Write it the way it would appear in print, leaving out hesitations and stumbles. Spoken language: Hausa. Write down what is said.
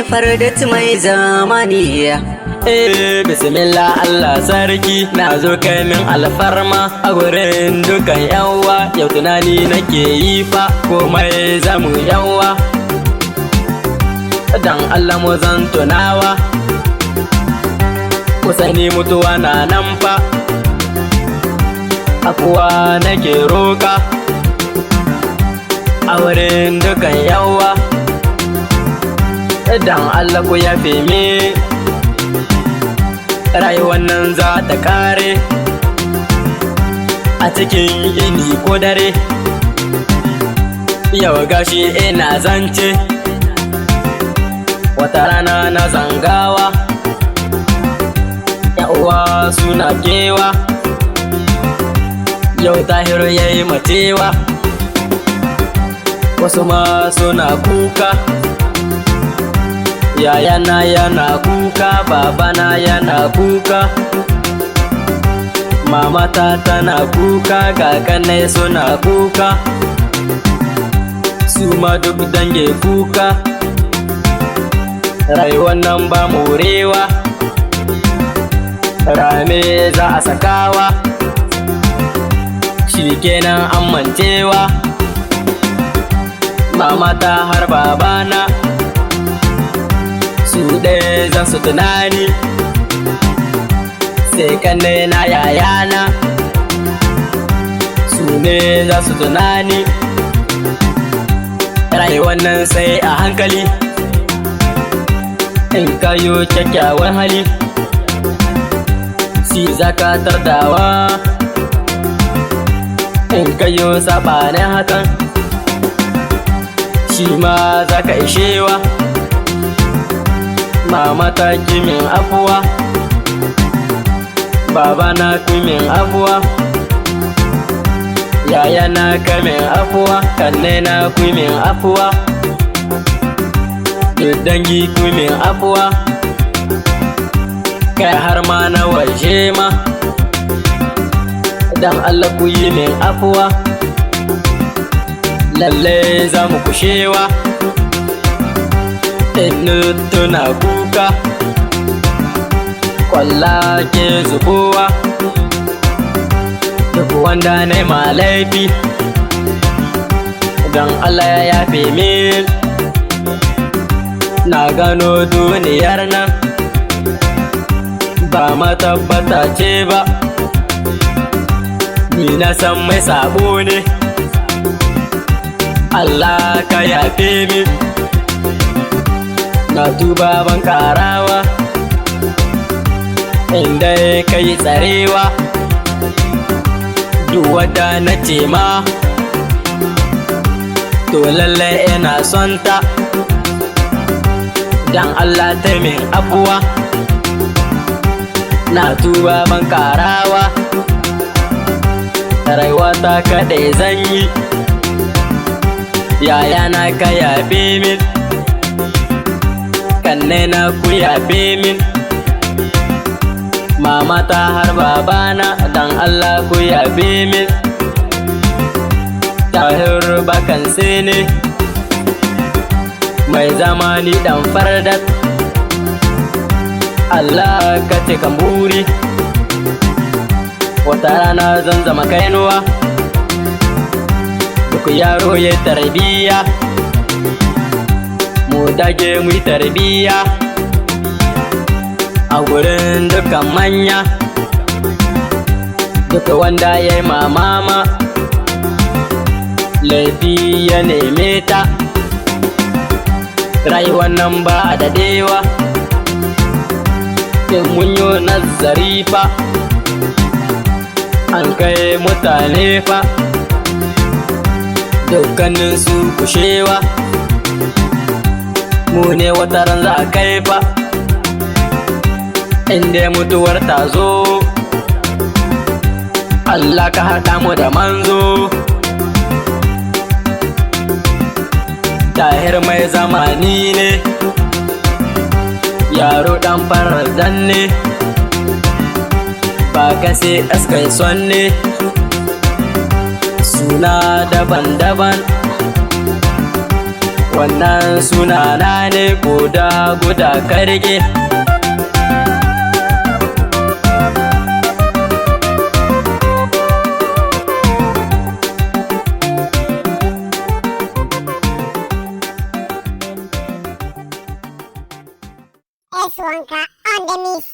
fardatt mai zamani. Bismillah Allah sarki, na zo kai min alfarma a gurin dukan yawa. Yau tunani nake yi fa komai zamu yawa, dan Allah mu zan tunawa. Ku sani mutuwa na nan fa, akuwa nake roka a wurin dukan yawa, dan Allah ku yafe min. Rayuwar nan za ta kare a cikin yini ko dare. Yau gashi ina zance, wata rana na zangawa. Uwa suna kewa, yau Tahirou yayi matewa. Wasu ma suna kuka, yayana yana kuka, babana yana kuka, mamata tana kuka, kakanai suna kuka, su ma duk dange kuka. Rayuwar nan ba morewa, rame za a sakawa, shikenan an mancewa. Mamata har babana su ɗaya za su tunani, sai kanne na yayana su ne za su tunani. Rayuwar nan sai a hankali, in kayo kyakkyawan hali si zaka tardawa, in kayo sabanin hakan shi ma zaka ishewa. Mama ta kimin afuwa, baba na kimin afuwa, yaya na kamin afuwa, kanne na kimin afuwa, duk dangi kimin afuwa, kai har ma na waje ma, dan Allah ku yi min afuwa. Lalle za mu kushewa, in tuna kuka, kwalla ke zubowa. Duk wanda na ma laifi, dan Allah ya yafe min. Na gano duniyar nan ba matabbata ce ba, ni na san mai sabo ne. Allah ka yafe min, na tuba ban karawa, inda ka yi tsarewa. Duk wadda na ce ma, to lallai ina son ta, dan Allah ta min afuwa. Na tuba ban karawa, rayuwa ta kaɗai zan yi, yaya na ka yafe min, kanne na ku yafe min, mama ta har babana, dan Allah ku yafe min. Tahirou Bakansé ne mai zamani dan fardatt. Allah ka cika buri, wata rana zan zama kainuwa. Duk yaro ya tarbiya, mu dage mu tarbiya a gurin dukan manya. Duk wanda ya yi mama laifi ya neme ta, rayuwar nan ba a dadewa. In mun yi nazari fa, an kai mutane fa, dukkanin su kushewa. Mu ne wataran za a kai fa, inda mutuwar ta zo, Allah ka haɗa mu da manzo. Tahirou mai zamani ne, yaro dan fardatt ne, Bakansé askan son ne, suna daban-daban. wannan sunana ne guda karge. S1 on the miss.